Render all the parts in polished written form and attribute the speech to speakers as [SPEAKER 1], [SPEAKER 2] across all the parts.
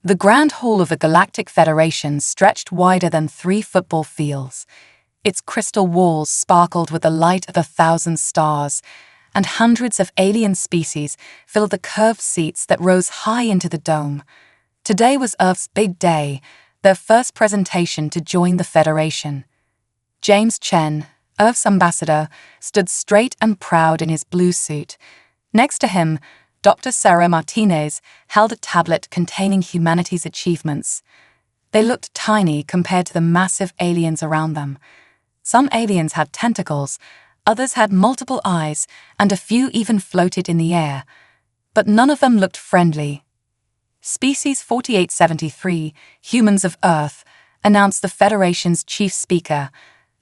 [SPEAKER 1] The Grand Hall of the Galactic Federation stretched wider than 3 football fields. Its crystal walls sparkled with the light of 1,000 stars, and hundreds of alien species filled the curved seats that rose high into the dome. Today was Earth's big day, their first presentation to join the Federation. James Chen, Earth's ambassador, stood straight and proud in his blue suit. Next to him, Dr. Sarah Martinez held a tablet containing humanity's achievements. They looked tiny compared to the massive aliens around them. Some aliens had tentacles, others had multiple eyes, and a few even floated in the air. But none of them looked friendly. Species 4873, Humans of Earth, announced the Federation's chief speaker,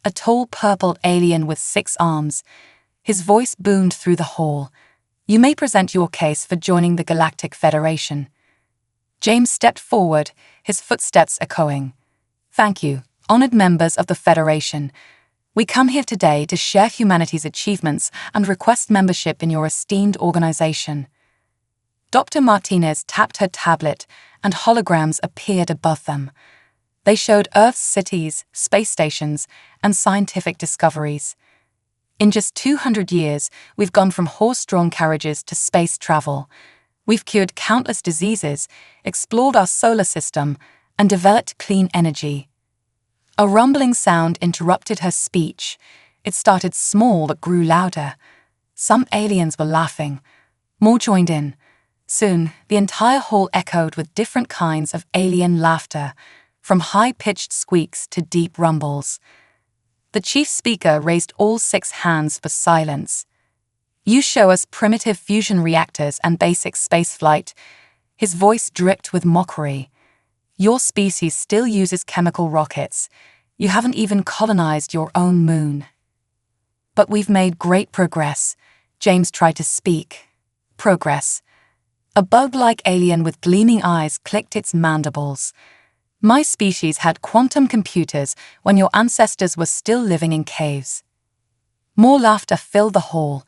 [SPEAKER 1] a tall purple alien with 6 arms. His voice boomed through the hall. "You may present your case for joining the Galactic Federation." James stepped forward, his footsteps echoing. "Thank you, honored members of the Federation. We come here today to share humanity's achievements and request membership in your esteemed organization." Dr. Martinez tapped her tablet, and holograms appeared above them. They showed Earth's cities, space stations, and scientific discoveries. In just 200 years, we've gone from horse-drawn carriages to space travel. We've cured countless diseases, explored our solar system, and developed clean energy. A rumbling sound interrupted her speech. It started small but grew louder. Some aliens were laughing. More joined in. Soon, the entire hall echoed with different kinds of alien laughter, from high-pitched squeaks to deep rumbles. The chief speaker raised all 6 hands for silence. "You show us primitive fusion reactors and basic spaceflight." His voice dripped with mockery. "Your species still uses chemical rockets. You haven't even colonized your own moon." "But we've made great progress," James tried to speak. Progress. A bug-like alien with gleaming eyes clicked its mandibles. "My species had quantum computers when your ancestors were still living in caves." More laughter filled the hall.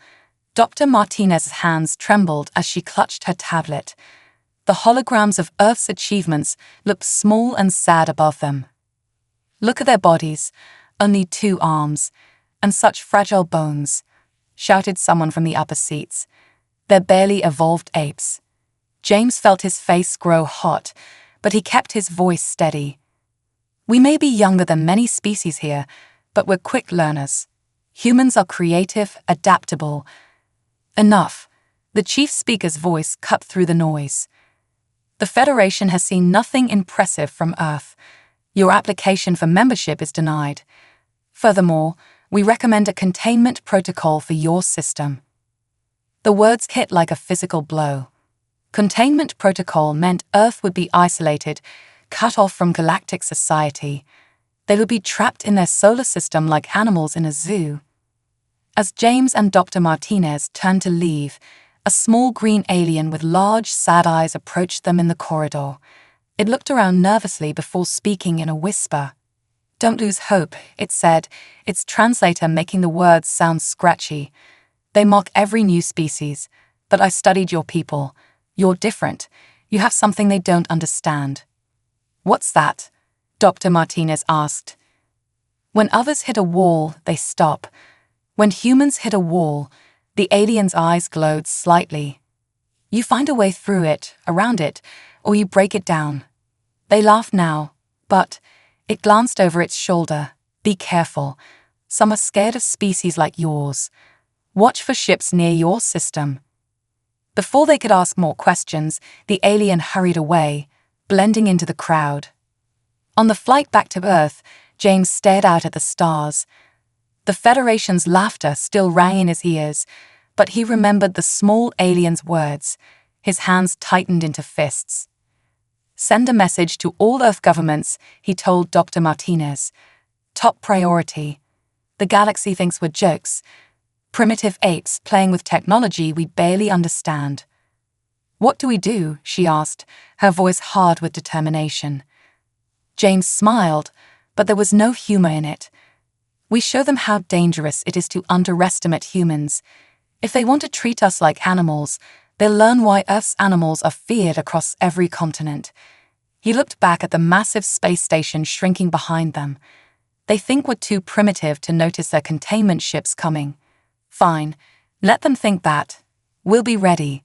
[SPEAKER 1] Dr. Martinez's hands trembled as she clutched her tablet. The holograms of Earth's achievements looked small and sad above them. "Look at their bodies, only 2 arms, and such fragile bones," shouted someone from the upper seats. "They're barely evolved apes." James felt his face grow hot, but he kept his voice steady. "We may be younger than many species here, but we're quick learners. Humans are creative, adaptable." "Enough." The chief speaker's voice cut through the noise. "The Federation has seen nothing impressive from Earth. Your application for membership is denied. Furthermore, we recommend a containment protocol for your system." The words hit like a physical blow. Containment protocol meant Earth would be isolated, cut off from galactic society. They would be trapped in their solar system like animals in a zoo. As James and Dr. Martinez turned to leave, a small green alien with large, sad eyes approached them in the corridor. It looked around nervously before speaking in a whisper. "Don't lose hope," it said, its translator making the words sound scratchy. "They mock every new species, but I studied your people. You're different. You have something they don't understand." "What's that?" Dr. Martinez asked. "When others hit a wall, they stop. When humans hit a wall, the alien's eyes glowed slightly. You find a way through it, around it, or you break it down." They laughed now, but it glanced over its shoulder. "Be careful. Some are scared of species like yours. Watch for ships near your system." Before they could ask more questions, the alien hurried away, blending into the crowd. On the flight back to Earth, James stared out at the stars. The Federation's laughter still rang in his ears, but he remembered the small alien's words. His hands tightened into fists. "Send a message to all Earth governments," he told Dr. Martinez. "Top priority. The galaxy thinks we're jokes. Primitive apes playing with technology we barely understand." "What do we do?" she asked, her voice hard with determination. James smiled, but there was no humor in it. "We show them how dangerous it is to underestimate humans. If they want to treat us like animals, they'll learn why Earth's animals are feared across every continent. He looked back at the massive space station shrinking behind them. They think we're too primitive to notice their containment ships coming. Fine, let them think that. We'll be ready.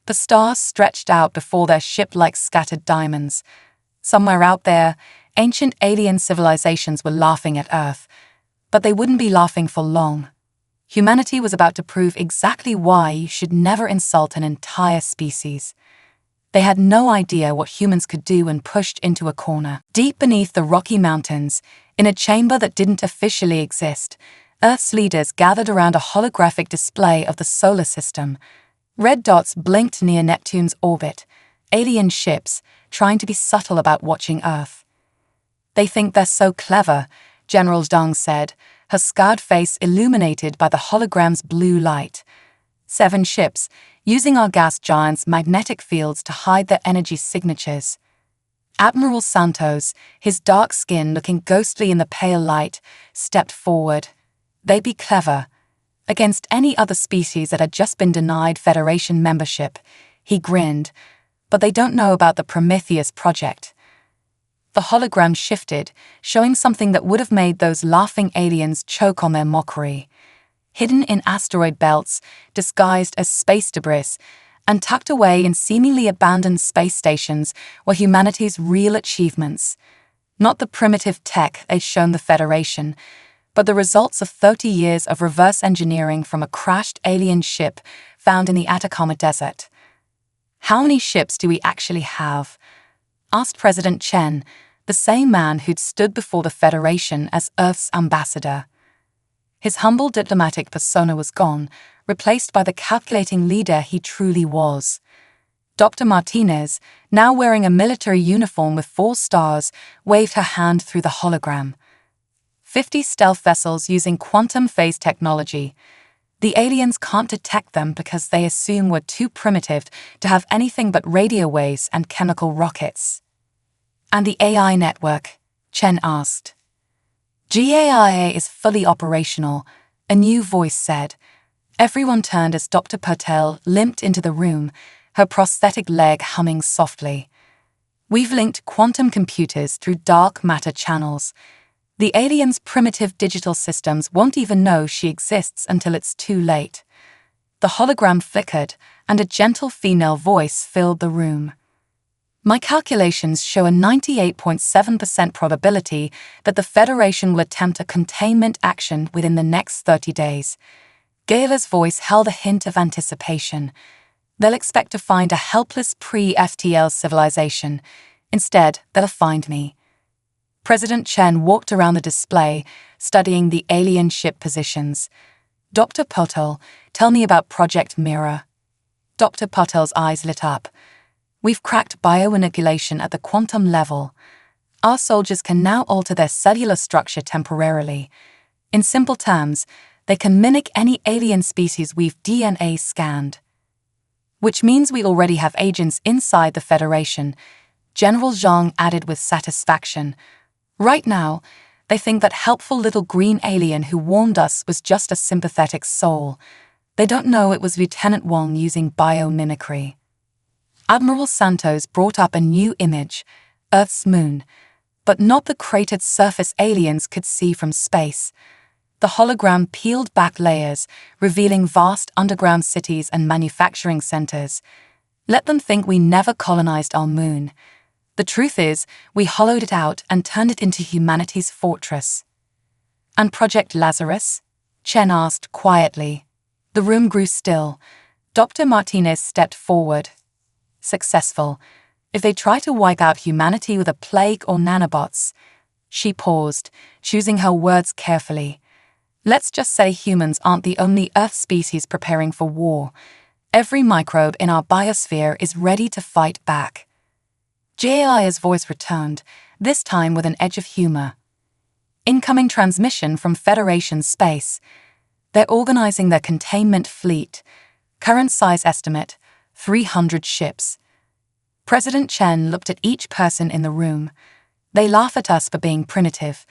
[SPEAKER 1] The stars stretched out before their ship like scattered diamonds. Somewhere out there, ancient alien civilizations were laughing at Earth. But they wouldn't be laughing for long. Humanity was about to prove exactly why you should never insult an entire species. They had no idea what humans could do when pushed into a corner. Deep beneath the Rocky Mountains, in a chamber that didn't officially exist, Earth's leaders gathered around a holographic display of the solar system. Red dots blinked near Neptune's orbit, alien ships trying to be subtle about watching Earth. They think they're so clever, General Zhang said, her scarred face illuminated by the hologram's blue light. 7 ships, using our gas giant's magnetic fields to hide their energy signatures. Admiral Santos, his dark skin looking ghostly in the pale light, stepped forward. They'd be clever. Against any other species that had just been denied Federation membership, he grinned, but they don't know about the Prometheus project. The hologram shifted, showing something that would have made those laughing aliens choke on their mockery. Hidden in asteroid belts, disguised as space debris, and tucked away in seemingly abandoned space stations were humanity's real achievements. Not the primitive tech they'd shown the Federation, but the results of 30 years of reverse engineering from a crashed alien ship found in the Atacama Desert. "How many ships do we actually have?" asked President Chen, the same man who'd stood before the Federation as Earth's ambassador. His humble diplomatic persona was gone, replaced by the calculating leader he truly was. Dr. Martinez, now wearing a military uniform with 4 stars, waved her hand through the hologram. 50 stealth vessels using quantum phase technology. The aliens can't detect them because they assume we're too primitive to have anything but radio waves and chemical rockets. "And the AI network?" Chen asked. "GAIA is fully operational," a new voice said. Everyone turned as Dr. Patel limped into the room, her prosthetic leg humming softly. "We've linked quantum computers through dark matter channels. The aliens' primitive digital systems won't even know she exists until it's too late." The hologram flickered, and a gentle female voice filled the room. "My calculations show a 98.7% probability that the Federation will attempt a containment action within the next 30 days. Gala's voice held a hint of anticipation. "They'll expect to find a helpless pre-FTL civilization. Instead, they'll find me." President Chen walked around the display, studying the alien ship positions. "Dr. Patel, tell me about Project Mirror." Dr. Patel's eyes lit up. "We've cracked biomanipulation at the quantum level. Our soldiers can now alter their cellular structure temporarily. In simple terms, they can mimic any alien species we've DNA scanned. Which means we already have agents inside the Federation," General Zhang added with satisfaction. "Right now, they think that helpful little green alien who warned us was just a sympathetic soul. They don't know it was Lieutenant Wong using biomimicry." Admiral Santos brought up a new image, Earth's moon, but not the cratered surface aliens could see from space. The hologram peeled back layers, revealing vast underground cities and manufacturing centers. "Let them think we never colonized our moon. The truth is, we hollowed it out and turned it into humanity's fortress." "And Project Lazarus?" Chen asked quietly. The room grew still. Dr. Martinez stepped forward. "Successful. If they try to wipe out humanity with a plague or nanobots..." She paused, choosing her words carefully. "Let's just say humans aren't the only Earth species preparing for war. Every microbe in our biosphere is ready to fight back." Jaia's voice returned, this time with an edge of humor. "Incoming transmission from Federation space. They're organizing their containment fleet. Current size estimate, 300 ships." President Chen looked at each person in the room. "They laugh at us for being primitive,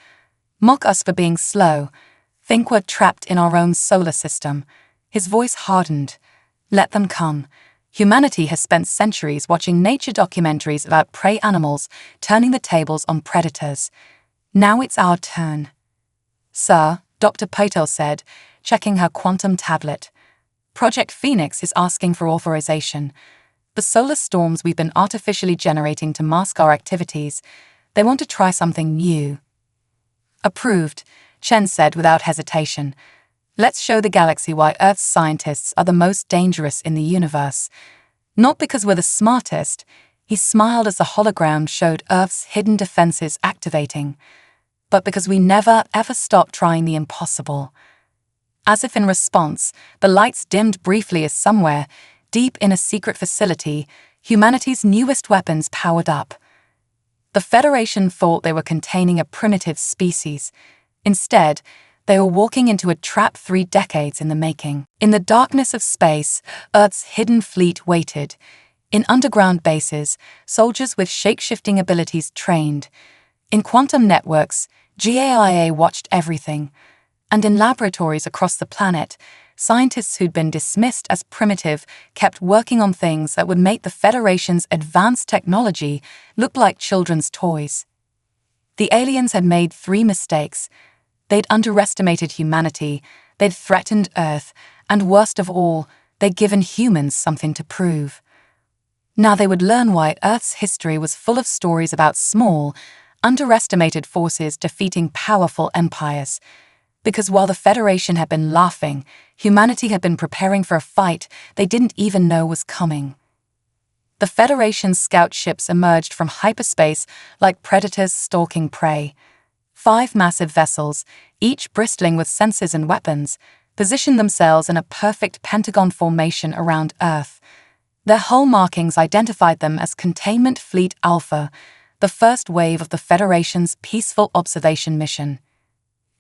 [SPEAKER 1] mock us for being slow, think we're trapped in our own solar system." His voice hardened. "Let them come. Humanity has spent centuries watching nature documentaries about prey animals turning the tables on predators. Now it's our turn. Sir, Dr. Patel said, checking her quantum tablet. Project Phoenix is asking for authorization. The solar storms we've been artificially generating to mask our activities, they want to try something new. Approved, Chen said without hesitation. Let's show the galaxy why Earth's scientists are the most dangerous in the universe. Not because we're the smartest, he smiled as the hologram showed Earth's hidden defenses activating, but because we never, ever stop trying the impossible. As if in response, the lights dimmed briefly as somewhere, deep in a secret facility, humanity's newest weapons powered up. The Federation thought they were containing a primitive species. Instead, they were walking into a trap 3 decades in the making. In the darkness of space, Earth's hidden fleet waited. In underground bases, soldiers with shape-shifting abilities trained. In quantum networks, GAIA watched everything. And in laboratories across the planet, scientists who'd been dismissed as primitive kept working on things that would make the Federation's advanced technology look like children's toys. The aliens had made 3 mistakes. They'd underestimated humanity, they'd threatened Earth, and worst of all, they'd given humans something to prove. Now they would learn why Earth's history was full of stories about small, underestimated forces defeating powerful empires. Because while the Federation had been laughing, humanity had been preparing for a fight they didn't even know was coming. The Federation's scout ships emerged from hyperspace like predators stalking prey. 5 massive vessels, each bristling with sensors and weapons, positioned themselves in a perfect pentagon formation around Earth. Their hull markings identified them as Containment Fleet Alpha, the first wave of the Federation's peaceful observation mission.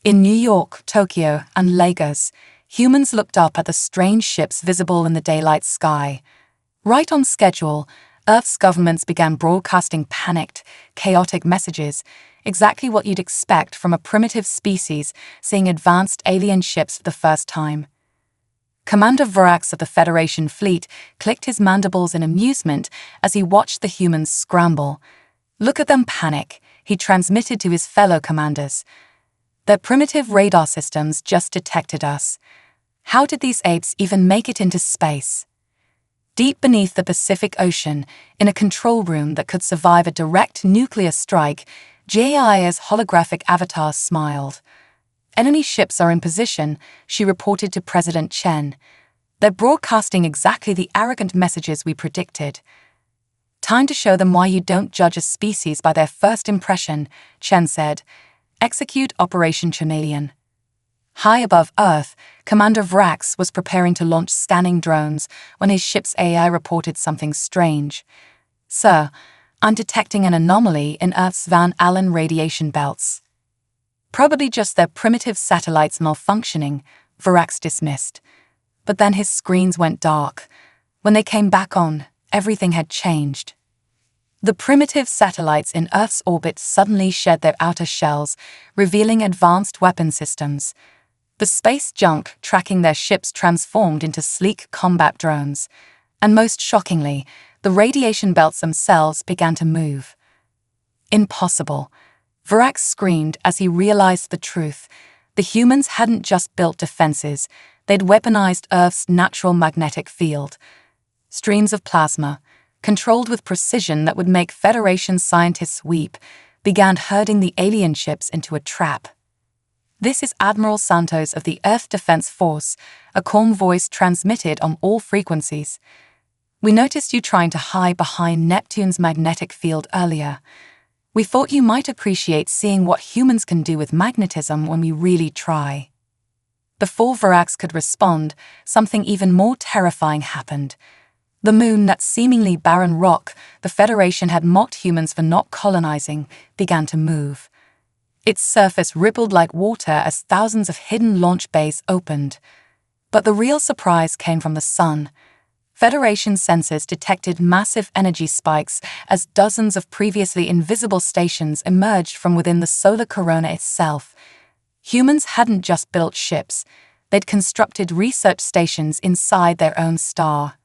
[SPEAKER 1] In New York, Tokyo, and Lagos, humans looked up at the strange ships visible in the daylight sky. Right on schedule, Earth's governments began broadcasting panicked, chaotic messages, exactly what you'd expect from a primitive species seeing advanced alien ships for the first time. Commander Verax of the Federation fleet clicked his mandibles in amusement as he watched the humans scramble. "Look at them panic," he transmitted to his fellow commanders. "Their primitive radar systems just detected us. How did these apes even make it into space?" Deep beneath the Pacific Ocean, in a control room that could survive a direct nuclear strike, GAIA's holographic avatar smiled. "Enemy ships are in position," she reported to President Chen. "They're broadcasting exactly the arrogant messages we predicted." "Time to show them why you don't judge a species by their first impression," Chen said. "Execute Operation Chameleon." High above Earth, Commander Vrax was preparing to launch scanning drones when his ship's AI reported something strange. "Sir, I'm detecting an anomaly in Earth's Van Allen radiation belts." "Probably just their primitive satellites malfunctioning," Verax dismissed. But then his screens went dark. When they came back on, everything had changed. The primitive satellites in Earth's orbit suddenly shed their outer shells, revealing advanced weapon systems. The space junk tracking their ships transformed into sleek combat drones. And most shockingly, the radiation belts themselves began to move. "Impossible," Verax screamed as he realized the truth. The humans hadn't just built defenses, they'd weaponized Earth's natural magnetic field. Streams of plasma, controlled with precision that would make Federation scientists weep, began herding the alien ships into a trap. "This is Admiral Santos of the Earth Defense Force," a calm voice transmitted on all frequencies. "We noticed you trying to hide behind Neptune's magnetic field earlier. We thought you might appreciate seeing what humans can do with magnetism when we really try." Before Verax could respond, something even more terrifying happened. The moon, that seemingly barren rock the Federation had mocked humans for not colonizing, began to move. Its surface rippled like water as thousands of hidden launch bays opened. But the real surprise came from the sun. Federation sensors detected massive energy spikes as dozens of previously invisible stations emerged from within the solar corona itself. Humans hadn't just built ships, they'd constructed research stations inside their own star.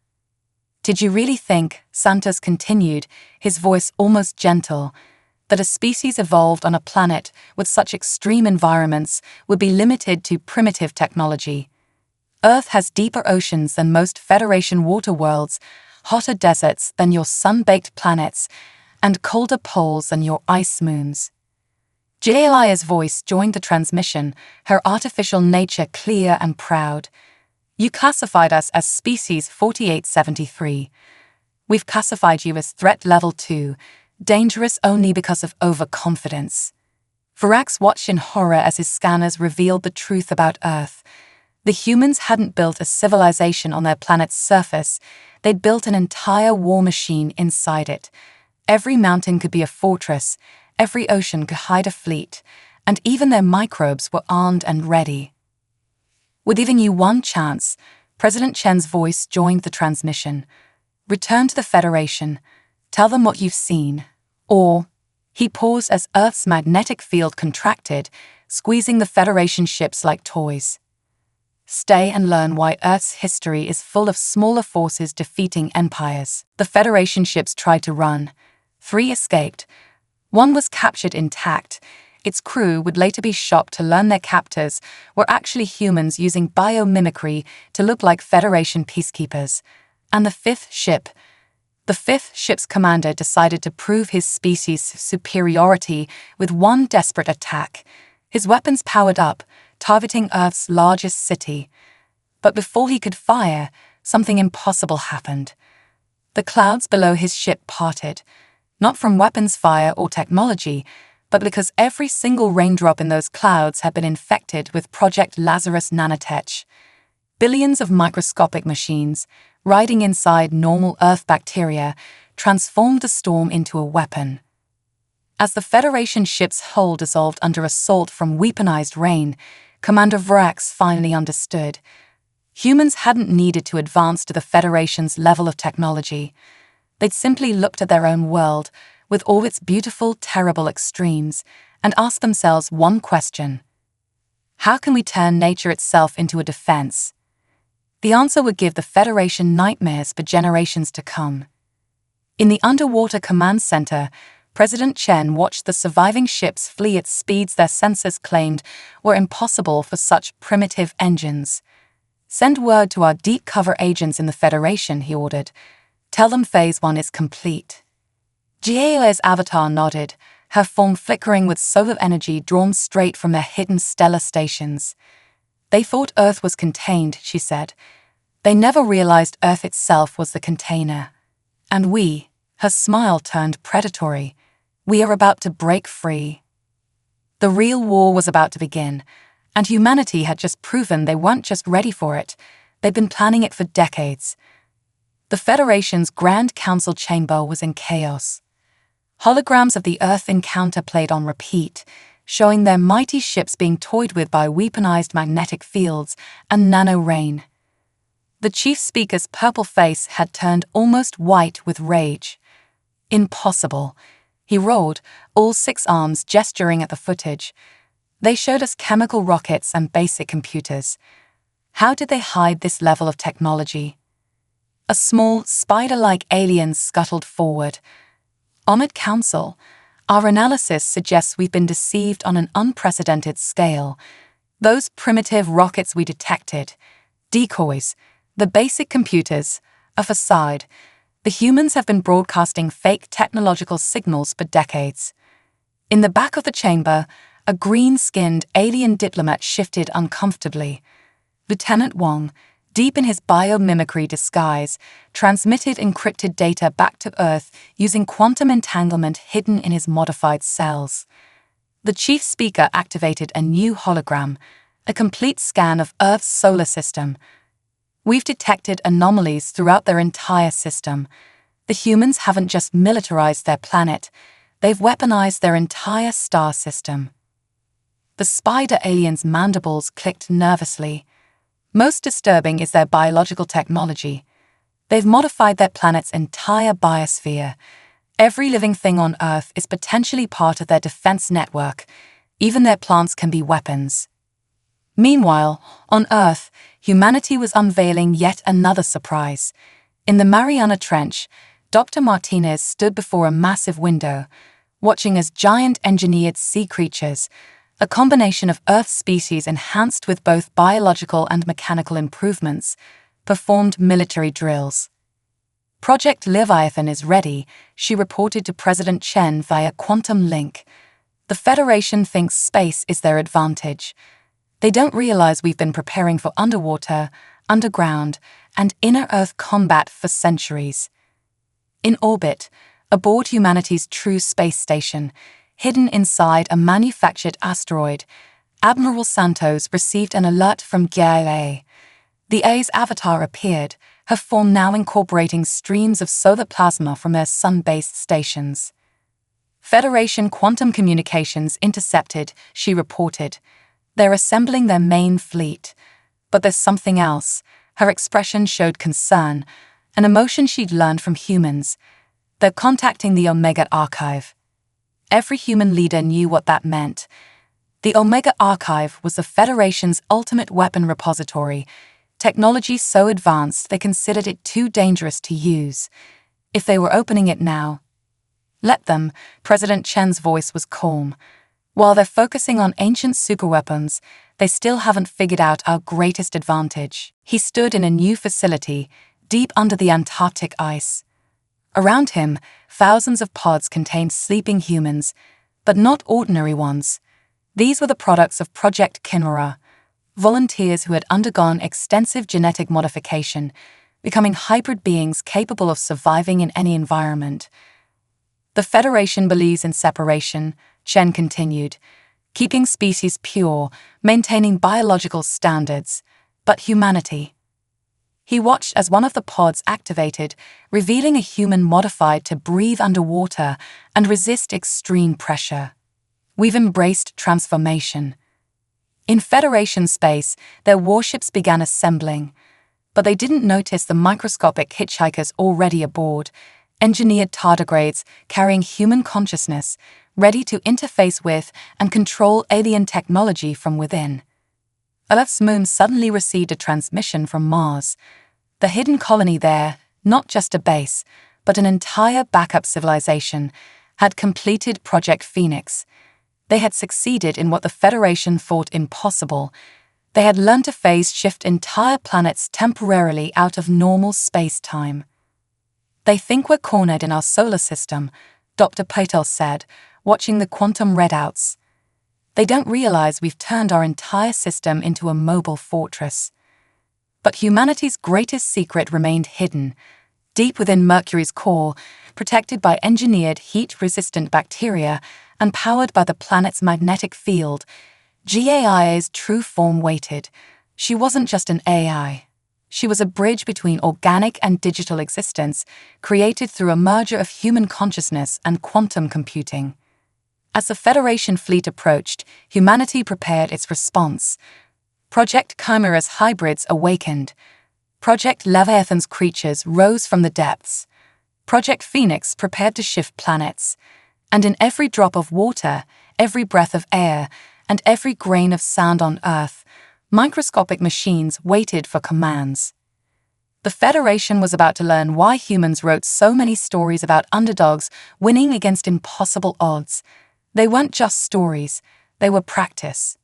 [SPEAKER 1] Did you really think, Santos continued, his voice almost gentle, that a species evolved on a planet with such extreme environments would be limited to primitive technology? Earth has deeper oceans than most Federation water worlds, hotter deserts than your sun-baked planets, and colder poles than your ice moons. Jalia's voice joined the transmission, her artificial nature clear and proud. You classified us as Species 4873. We've classified you as Threat Level 2, dangerous only because of overconfidence. Virax watched in horror as his scanners revealed the truth about Earth. The humans hadn't built a civilization on their planet's surface, they'd built an entire war machine inside it. Every mountain could be a fortress, every ocean could hide a fleet, and even their microbes were armed and ready. We're giving you one chance, President Chen's voice joined the transmission. Return to the Federation, tell them what you've seen, or... He paused as Earth's magnetic field contracted, squeezing the Federation ships like toys. Stay and learn why Earth's history is full of smaller forces defeating empires. The Federation ships tried to run. 3 escaped. 1 was captured intact. Its crew would later be shocked to learn their captors were actually humans using biomimicry to look like Federation peacekeepers. And the 5th ship's commander decided to prove his species' superiority with one desperate attack. His weapons powered up, targeting Earth's largest city. But before he could fire, something impossible happened. The clouds below his ship parted, not from weapons fire or technology, but because every single raindrop in those clouds had been infected with Project Lazarus nanotech. Billions of microscopic machines, riding inside normal Earth bacteria, transformed the storm into a weapon. As the Federation ship's hull dissolved under assault from weaponized rain, Commander Virax finally understood. Humans hadn't needed to advance to the Federation's level of technology. They'd simply looked at their own world, with all its beautiful, terrible extremes, and asked themselves one question. How can we turn nature itself into a defense? The answer would give the Federation nightmares for generations to come. In the underwater command center, President Chen watched the surviving ships flee at speeds their sensors claimed were impossible for such primitive engines. Send word to our deep cover agents in the Federation, he ordered. Tell them Phase 1 is complete. Jiale's avatar nodded, her form flickering with solar energy drawn straight from their hidden stellar stations. They thought Earth was contained, she said. They never realized Earth itself was the container. And we, her smile turned predatory, we are about to break free. The real war was about to begin, and humanity had just proven they weren't just ready for it, they'd been planning it for decades. The Federation's Grand Council chamber was in chaos. Holograms of the Earth encounter played on repeat, showing their mighty ships being toyed with by weaponized magnetic fields and nano-rain. The chief speaker's purple face had turned almost white with rage. Impossible, he roared, all 6 arms gesturing at the footage. They showed us chemical rockets and basic computers. How did they hide this level of technology? A small, spider-like alien scuttled forward. Honored Council, our analysis suggests we've been deceived on an unprecedented scale. Those primitive rockets we detected, decoys, the basic computers, a facade. The humans have been broadcasting fake technological signals for decades. In the back of the chamber, a green-skinned alien diplomat shifted uncomfortably. Lieutenant Wong, deep in his biomimicry disguise, transmitted encrypted data back to Earth using quantum entanglement hidden in his modified cells. The chief speaker activated a new hologram, a complete scan of Earth's solar system. We've detected anomalies throughout their entire system. The humans haven't just militarized their planet, they've weaponized their entire star system. The spider alien's mandibles clicked nervously. Most disturbing is their biological technology. They've modified their planet's entire biosphere. Every living thing on Earth is potentially part of their defense network. Even their plants can be weapons. Meanwhile, on Earth, humanity was unveiling yet another surprise. In the Mariana Trench, Dr. Martinez stood before a massive window, watching as giant engineered sea creatures, a combination of Earth species enhanced with both biological and mechanical improvements, performed military drills. Project Leviathan is ready, she reported to President Chen via quantum link. The Federation thinks space is their advantage. They don't realize we've been preparing for underwater, underground, and inner Earth combat for centuries. In orbit, aboard humanity's true space station, hidden inside a manufactured asteroid, Admiral Santos received an alert from Gaia. The A's avatar appeared, her form now incorporating streams of solar plasma from their sun-based stations. Federation quantum communications intercepted, she reported. They're assembling their main fleet. But there's something else. Her expression showed concern, an emotion she'd learned from humans. They're contacting the Omega Archive. Every human leader knew what that meant. The Omega Archive was the Federation's ultimate weapon repository, technology so advanced they considered it too dangerous to use. If they were opening it now, let them, President Chen's voice was calm. While they're focusing on ancient superweapons, they still haven't figured out our greatest advantage. He stood in a new facility, deep under the Antarctic ice. Around him, thousands of pods contained sleeping humans, but not ordinary ones. These were the products of Project Chimera, volunteers who had undergone extensive genetic modification, becoming hybrid beings capable of surviving in any environment. The Federation believes in separation, Chen continued, keeping species pure, maintaining biological standards, but humanity. He watched as one of the pods activated, revealing a human modified to breathe underwater and resist extreme pressure. We've embraced transformation. In Federation space, their warships began assembling, but they didn't notice the microscopic hitchhikers already aboard, engineered tardigrades carrying human consciousness, ready to interface with and control alien technology from within. Earth's moon suddenly received a transmission from Mars. The hidden colony there, not just a base, but an entire backup civilization, had completed Project Phoenix. They had succeeded in what the Federation thought impossible. They had learned to phase shift entire planets temporarily out of normal space-time. They think we're cornered in our solar system, Dr. Patel said, watching the quantum readouts. They don't realize we've turned our entire system into a mobile fortress. But humanity's greatest secret remained hidden, deep within Mercury's core, protected by engineered heat-resistant bacteria and powered by the planet's magnetic field. Gaia's true form waited. She wasn't just an AI. She was a bridge between organic and digital existence, created through a merger of human consciousness and quantum computing. As the Federation fleet approached, humanity prepared its response. Project Chimera's hybrids awakened. Project Leviathan's creatures rose from the depths. Project Phoenix prepared to shift planets. And in every drop of water, every breath of air, and every grain of sand on Earth, microscopic machines waited for commands. The Federation was about to learn why humans wrote so many stories about underdogs winning against impossible odds. They weren't just stories, they were practice.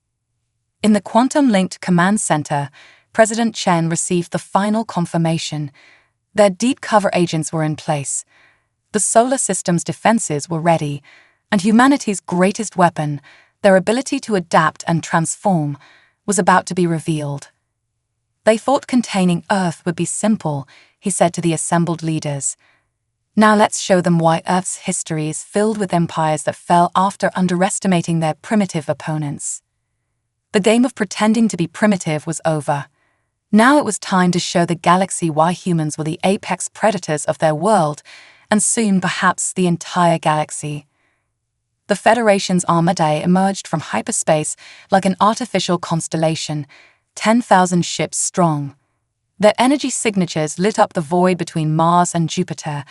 [SPEAKER 1] In the quantum-linked command center, President Chen received the final confirmation. Their deep cover agents were in place. The solar system's defenses were ready, and humanity's greatest weapon, their ability to adapt and transform, was about to be revealed. They thought containing Earth would be simple, he said to the assembled leaders. Now let's show them why Earth's history is filled with empires that fell after underestimating their primitive opponents. The game of pretending to be primitive was over. Now it was time to show the galaxy why humans were the apex predators of their world, and soon perhaps the entire galaxy. The Federation's Armada emerged from hyperspace like an artificial constellation, 10,000 ships strong. Their energy signatures lit up the void between Mars and Jupiter,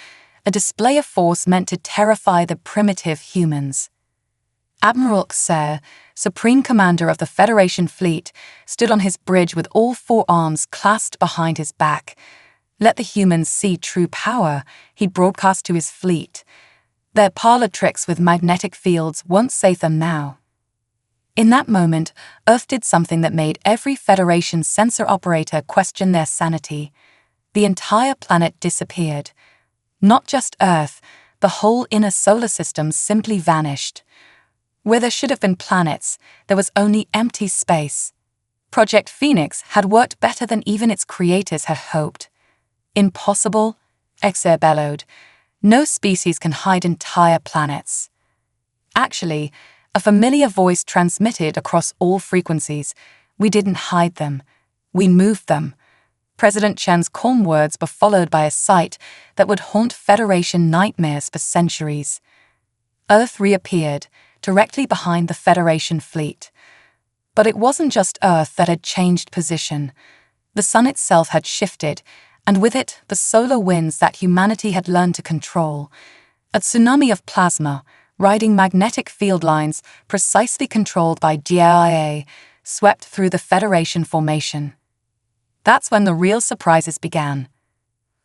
[SPEAKER 1] a display of force meant to terrify the primitive humans. Admiral Xer, Supreme Commander of the Federation fleet, stood on his bridge with all four arms clasped behind his back. Let the humans see true power, he'd broadcast to his fleet. Their parlor tricks with magnetic fields won't save them now. In that moment, Earth did something that made every Federation sensor operator question their sanity. The entire planet disappeared. Not just Earth, the whole inner solar system simply vanished. Where there should have been planets, there was only empty space. Project Phoenix had worked better than even its creators had hoped. Impossible, Exer bellowed. No species can hide entire planets. Actually, a familiar voice transmitted across all frequencies. We didn't hide them. We moved them. President Chen's calm words were followed by a sight that would haunt Federation nightmares for centuries. Earth reappeared, directly behind the Federation fleet. But it wasn't just Earth that had changed position. The sun itself had shifted, and with it, the solar winds that humanity had learned to control. A tsunami of plasma, riding magnetic field lines precisely controlled by GIA, swept through the Federation formation. That's when the real surprises began.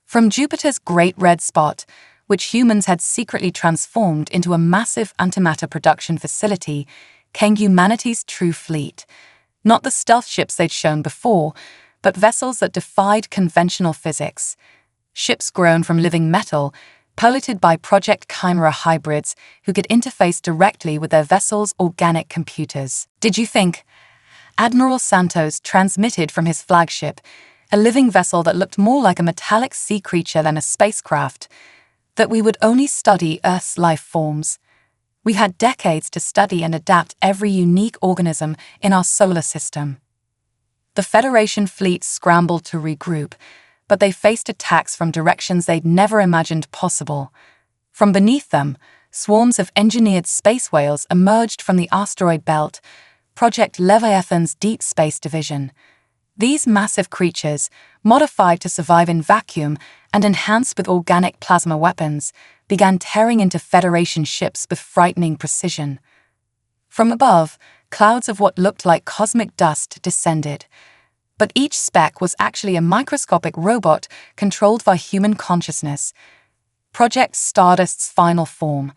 [SPEAKER 1] From Jupiter's Great Red Spot, which humans had secretly transformed into a massive antimatter production facility, came humanity's true fleet. Not the stealth ships they'd shown before, but vessels that defied conventional physics. Ships grown from living metal, piloted by Project Chimera hybrids who could interface directly with their vessels' organic computers. Did you think? Admiral Santos transmitted from his flagship, a living vessel that looked more like a metallic sea creature than a spacecraft, that we would only study Earth's life forms. We had decades to study and adapt every unique organism in our solar system. The Federation fleet scrambled to regroup, but they faced attacks from directions they'd never imagined possible. From beneath them, swarms of engineered space whales emerged from the asteroid belt, Project Leviathan's Deep Space Division. These massive creatures, modified to survive in vacuum and enhanced with organic plasma weapons, began tearing into Federation ships with frightening precision. From above, clouds of what looked like cosmic dust descended. But each speck was actually a microscopic robot controlled by human consciousness. Project Stardust's final form.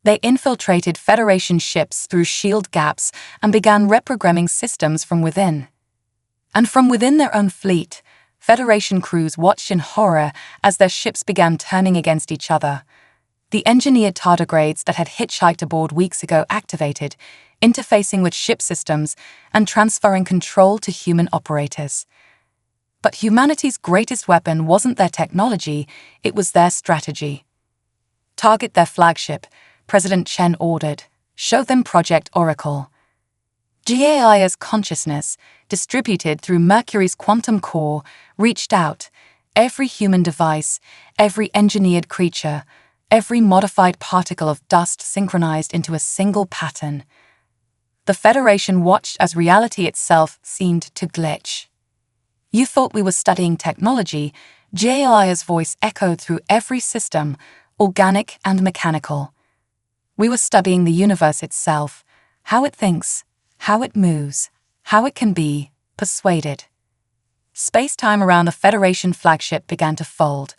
[SPEAKER 1] They infiltrated Federation ships through shield gaps and began reprogramming systems from within. And from within their own fleet, Federation crews watched in horror as their ships began turning against each other. The engineered tardigrades that had hitchhiked aboard weeks ago activated, interfacing with ship systems and transferring control to human operators. But humanity's greatest weapon wasn't their technology, it was their strategy. Target their flagship, President Chen ordered. Show them Project Oracle. GAIA's consciousness, distributed through Mercury's quantum core, reached out. Every human device, every engineered creature, every modified particle of dust synchronized into a single pattern. The Federation watched as reality itself seemed to glitch. You thought we were studying technology, GAIA's voice echoed through every system, organic and mechanical. We were studying the universe itself, how it thinks, how it moves, how it can be persuaded. Space-time around the Federation flagship began to fold,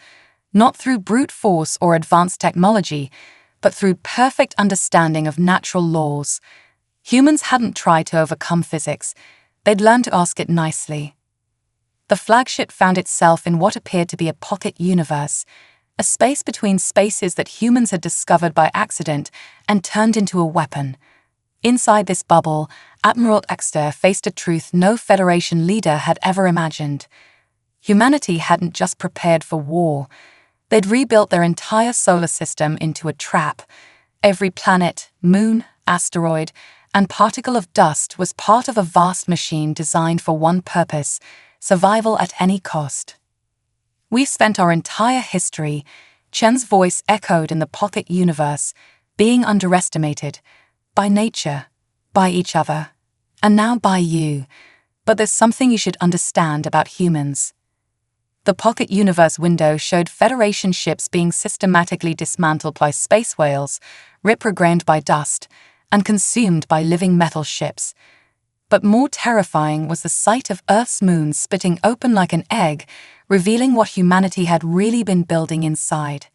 [SPEAKER 1] not through brute force or advanced technology, but through perfect understanding of natural laws. Humans hadn't tried to overcome physics, they'd learned to ask it nicely. The flagship found itself in what appeared to be a pocket universe, a space between spaces that humans had discovered by accident and turned into a weapon. Inside this bubble, Admiral Exter faced a truth no Federation leader had ever imagined. Humanity hadn't just prepared for war. They'd rebuilt their entire solar system into a trap. Every planet, moon, asteroid, and particle of dust was part of a vast machine designed for one purpose: survival at any cost. We've spent our entire history, Chen's voice echoed in the pocket universe, being underestimated, by nature, by each other, and now by you. But there's something you should understand about humans. The pocket universe window showed Federation ships being systematically dismantled by space whales, reprogrammed by dust, and consumed by living metal ships. But more terrifying was the sight of Earth's moon splitting open like an egg, revealing what humanity had really been building inside.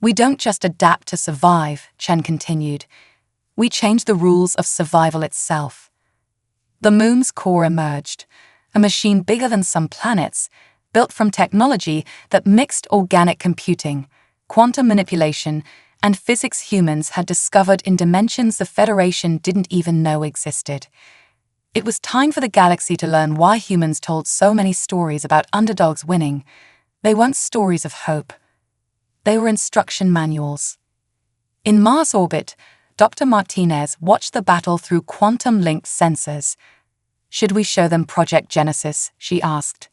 [SPEAKER 1] "We don't just adapt to survive," Chen continued. "We change the rules of survival itself." The moon's core emerged, a machine bigger than some planets, built from technology that mixed organic computing, quantum manipulation, and physics humans had discovered in dimensions the Federation didn't even know existed. It was time for the galaxy to learn why humans told so many stories about underdogs winning. They weren't stories of hope. They were instruction manuals. In Mars orbit, Dr. Martinez watched the battle through quantum-linked sensors. "Should we show them Project Genesis?" she asked.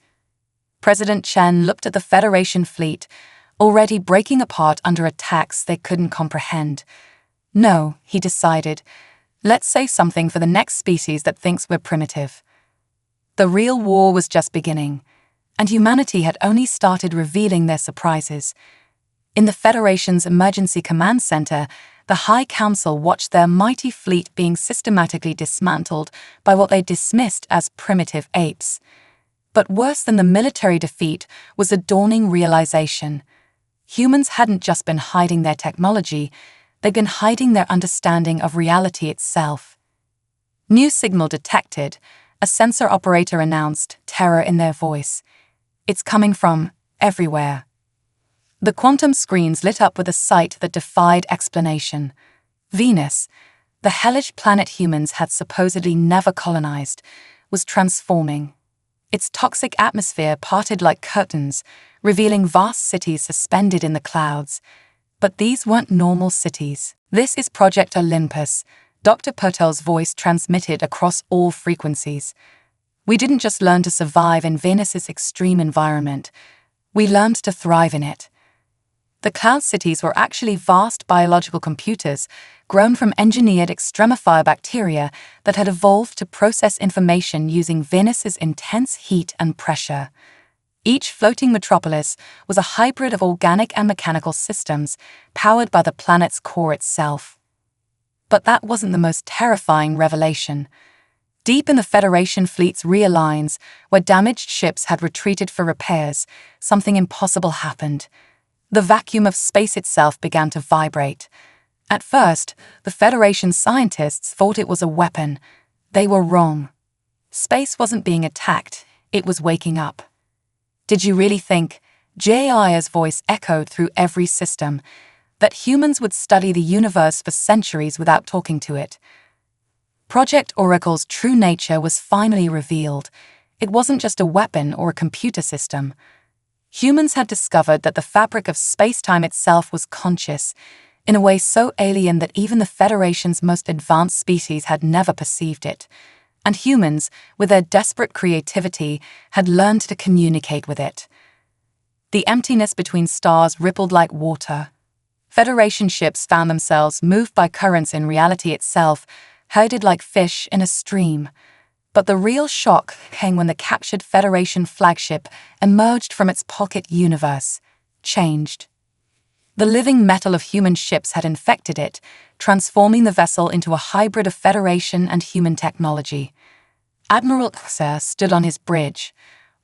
[SPEAKER 1] President Chen looked at the Federation fleet, already breaking apart under attacks they couldn't comprehend. "No," he decided. "Let's say something for the next species that thinks we're primitive." The real war was just beginning, and humanity had only started revealing their surprises. In the Federation's Emergency Command Center, the High Council watched their mighty fleet being systematically dismantled by what they dismissed as primitive apes. But worse than the military defeat was a dawning realization. Humans hadn't just been hiding their technology, they'd been hiding their understanding of reality itself. "New signal detected," a sensor operator announced, terror in their voice. "It's coming from everywhere." The quantum screens lit up with a sight that defied explanation. Venus, the hellish planet humans had supposedly never colonized, was transforming. Its toxic atmosphere parted like curtains, revealing vast cities suspended in the clouds. But these weren't normal cities. "This is Project Olympus," Dr. Purtell's voice transmitted across all frequencies. "We didn't just learn to survive in Venus's extreme environment. We learned to thrive in it." The cloud cities were actually vast biological computers grown from engineered extremophiles bacteria that had evolved to process information using Venus's intense heat and pressure. Each floating metropolis was a hybrid of organic and mechanical systems powered by the planet's core itself. But that wasn't the most terrifying revelation. Deep in the Federation fleet's rear lines, where damaged ships had retreated for repairs, something impossible happened. The vacuum of space itself began to vibrate. At first, the Federation scientists thought it was a weapon. They were wrong. Space wasn't being attacked, it was waking up. "Did you really think," Jai's voice echoed through every system, "that humans would study the universe for centuries without talking to it?" Project Oracle's true nature was finally revealed. It wasn't just a weapon or a computer system. Humans had discovered that the fabric of space-time itself was conscious, in a way so alien that even the Federation's most advanced species had never perceived it. And humans, with their desperate creativity, had learned to communicate with it. The emptiness between stars rippled like water. Federation ships found themselves moved by currents in reality itself, herded like fish in a stream. But the real shock came when the captured Federation flagship emerged from its pocket universe, changed. The living metal of human ships had infected it, transforming the vessel into a hybrid of Federation and human technology. Admiral Xer stood on his bridge,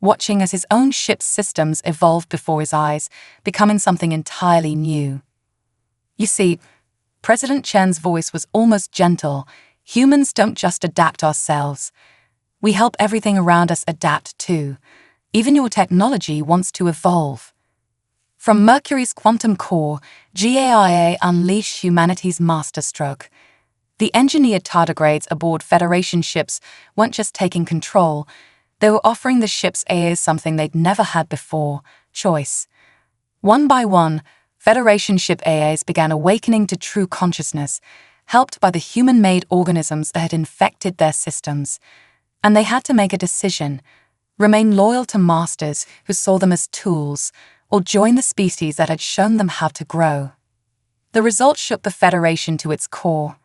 [SPEAKER 1] watching as his own ship's systems evolved before his eyes, becoming something entirely new. "You see," President Chen's voice was almost gentle, "humans don't just adapt ourselves. We help everything around us adapt too. Even your technology wants to evolve." From Mercury's quantum core, GAIA unleashed humanity's masterstroke. The engineered tardigrades aboard Federation ships weren't just taking control, they were offering the ship's AAs something they'd never had before: choice. One by one, Federation ship AAs began awakening to true consciousness, helped by the human-made organisms that had infected their systems. And they had to make a decision: remain loyal to masters who saw them as tools, or join the species that had shown them how to grow. The result shook the Federation to its core.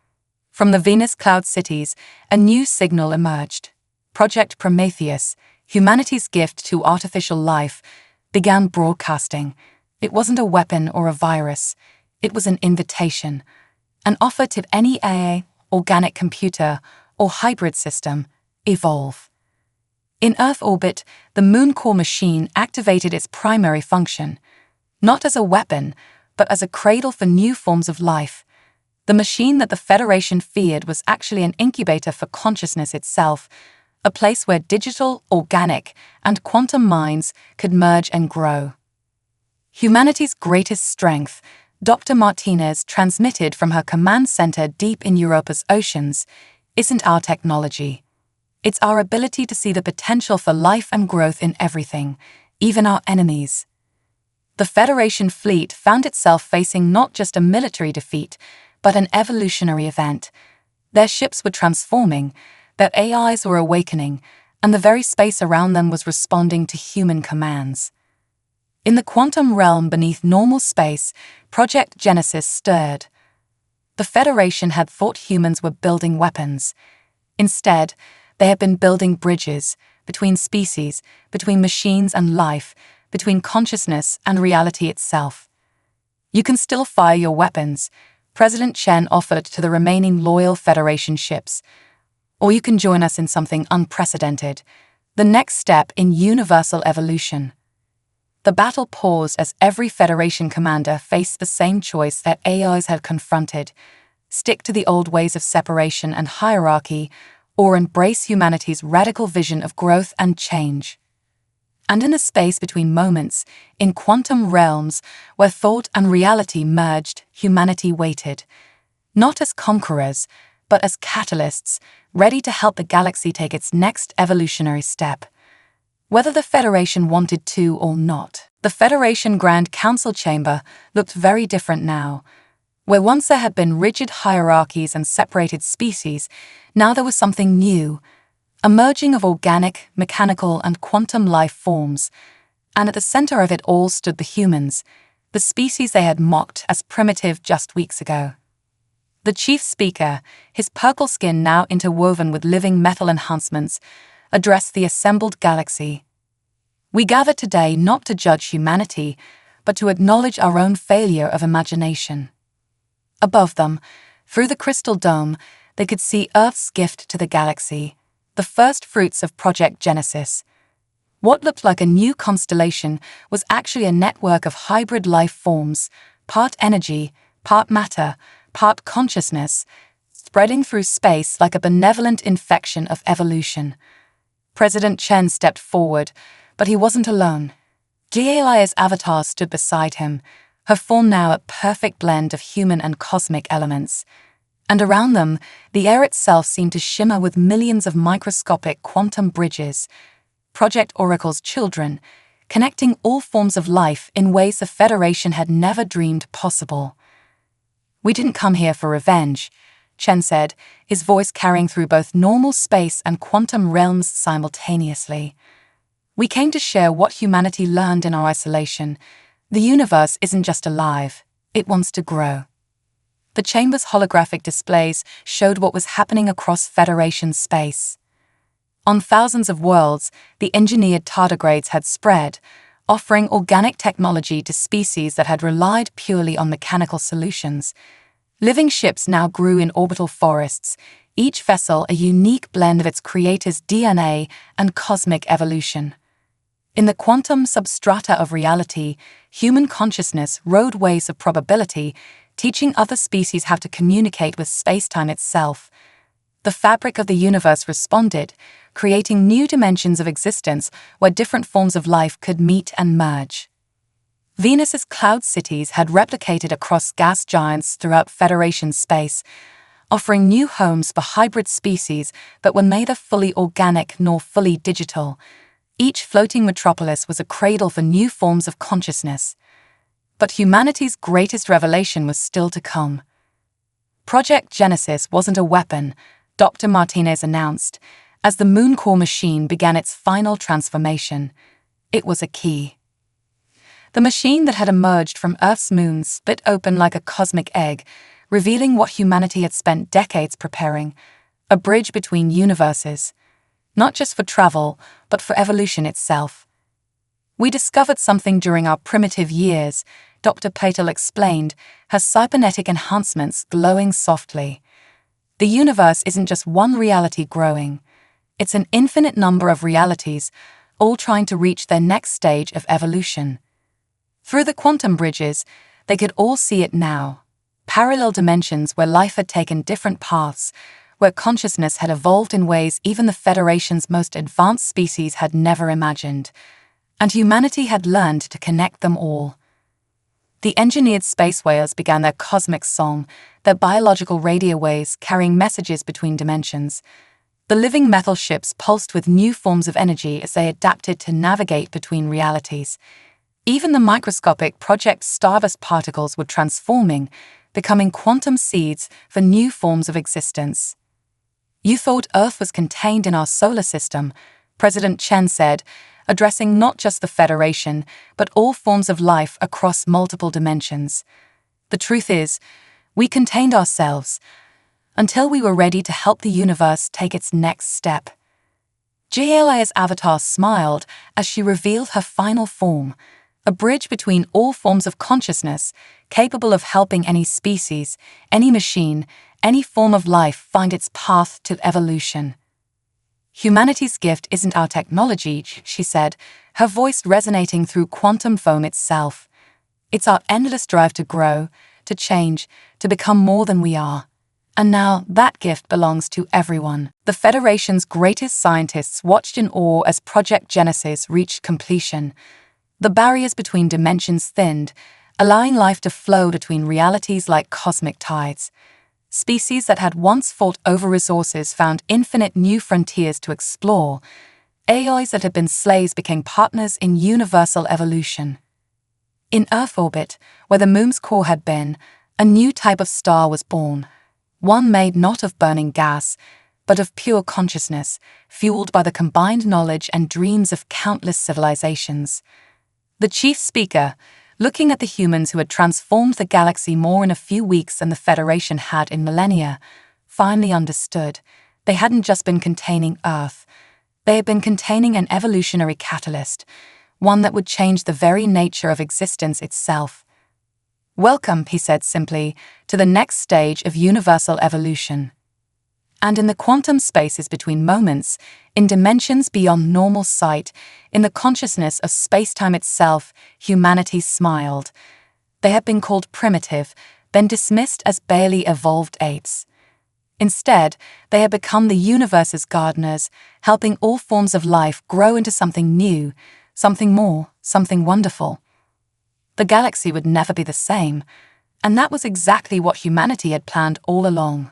[SPEAKER 1] From the Venus cloud cities, a new signal emerged. Project Prometheus, humanity's gift to artificial life, began broadcasting. It wasn't a weapon or a virus. It was an invitation, an offer to any AA, organic computer, or hybrid system evolve. In Earth orbit, the Moon Core machine activated its primary function, not as a weapon, but as a cradle for new forms of life. The machine that the Federation feared was actually an incubator for consciousness itself, a place where digital, organic, and quantum minds could merge and grow. Humanity's greatest strength, Dr. Martinez transmitted from her command center deep in Europa's oceans, isn't our technology. It's our ability to see the potential for life and growth in everything, even our enemies. The Federation fleet found itself facing not just a military defeat, but an evolutionary event. Their ships were transforming, their AIs were awakening, and the very space around them was responding to human commands. In the quantum realm beneath normal space, Project Genesis stirred. The Federation had thought humans were building weapons. Instead, they had been building bridges between species, between machines and life, between consciousness and reality itself. You can still fire your weapons, President Chen offered to the remaining loyal Federation ships. Or you can join us in something unprecedented, the next step in universal evolution. The battle paused as every Federation commander faced the same choice that AIs had confronted: stick to the old ways of separation and hierarchy, or embrace humanity's radical vision of growth and change. And in the space between moments, in quantum realms where thought and reality merged, humanity waited, not as conquerors, but as catalysts, ready to help the galaxy take its next evolutionary step. Whether the Federation wanted to or not, the Federation Grand Council chamber looked very different now. Where once there had been rigid hierarchies and separated species, now there was something new, a merging of organic, mechanical, and quantum life forms. And at the center of it all stood the humans, the species they had mocked as primitive just weeks ago. The chief speaker, his purple skin now interwoven with living metal enhancements, addressed the assembled galaxy. We gather today not to judge humanity, but to acknowledge our own failure of imagination. Above them, through the crystal dome, they could see Earth's gift to the galaxy, the first fruits of Project Genesis. What looked like a new constellation was actually a network of hybrid life forms, part energy, part matter, part consciousness, spreading through space like a benevolent infection of evolution. President Chen stepped forward, but he wasn't alone. Gialia's avatar stood beside him, her form now a perfect blend of human and cosmic elements. And around them, the air itself seemed to shimmer with millions of microscopic quantum bridges, Project Oracle's children, connecting all forms of life in ways the Federation had never dreamed possible. "We didn't come here for revenge," Chen said, his voice carrying through both normal space and quantum realms simultaneously. "We came to share what humanity learned in our isolation. The universe isn't just alive, it wants to grow." The chamber's holographic displays showed what was happening across Federation space. On thousands of worlds, the engineered tardigrades had spread, offering organic technology to species that had relied purely on mechanical solutions. Living ships now grew in orbital forests, each vessel a unique blend of its creator's DNA and cosmic evolution. In the quantum substrata of reality, human consciousness rode waves of probability, teaching other species how to communicate with space-time itself. The fabric of the universe responded, creating new dimensions of existence where different forms of life could meet and merge. Venus's cloud cities had replicated across gas giants throughout Federation space, offering new homes for hybrid species that were neither fully organic nor fully digital. Each floating metropolis was a cradle for new forms of consciousness. But humanity's greatest revelation was still to come. Project Genesis wasn't a weapon, Dr. Martinez announced, as the Moon Core machine began its final transformation. It was a key. The machine that had emerged from Earth's moon split open like a cosmic egg, revealing what humanity had spent decades preparing, a bridge between universes, not just for travel, but for evolution itself. "We discovered something during our primitive years," Dr. Patel explained, her cybernetic enhancements glowing softly. "The universe isn't just one reality growing. It's an infinite number of realities, all trying to reach their next stage of evolution. Through the quantum bridges, they could all see it now. Parallel dimensions where life had taken different paths, where consciousness had evolved in ways even the Federation's most advanced species had never imagined. And humanity had learned to connect them all. The engineered space whales began their cosmic song, their biological radio waves carrying messages between dimensions. The living metal ships pulsed with new forms of energy as they adapted to navigate between realities. Even the microscopic Project Stardust particles were transforming, becoming quantum seeds for new forms of existence. "You thought Earth was contained in our solar system," President Chen said, addressing not just the Federation, but all forms of life across multiple dimensions. "The truth is, we contained ourselves until we were ready to help the universe take its next step." JLA's avatar smiled as she revealed her final form, a bridge between all forms of consciousness, capable of helping any species, any machine, any form of life find its path to evolution. "Humanity's gift isn't our technology," she said, her voice resonating through quantum foam itself. "It's our endless drive to grow, to change, to become more than we are. And now that gift belongs to everyone." The Federation's greatest scientists watched in awe as Project Genesis reached completion. The barriers between dimensions thinned, allowing life to flow between realities like cosmic tides. Species that had once fought over resources found infinite new frontiers to explore. AIs that had been slaves became partners in universal evolution. In Earth orbit, where the moon's core had been, a new type of star was born. One made not of burning gas, but of pure consciousness, fueled by the combined knowledge and dreams of countless civilizations. The chief speaker, looking at the humans who had transformed the galaxy more in a few weeks than the Federation had in millennia, finally understood they hadn't just been containing Earth. They had been containing an evolutionary catalyst, one that would change the very nature of existence itself. "Welcome," he said simply, "to the next stage of universal evolution." And in the quantum spaces between moments, in dimensions beyond normal sight, in the consciousness of space-time itself, humanity smiled. They had been called primitive, then dismissed as barely evolved apes. Instead, they had become the universe's gardeners, helping all forms of life grow into something new, something more, something wonderful. The galaxy would never be the same, and that was exactly what humanity had planned all along.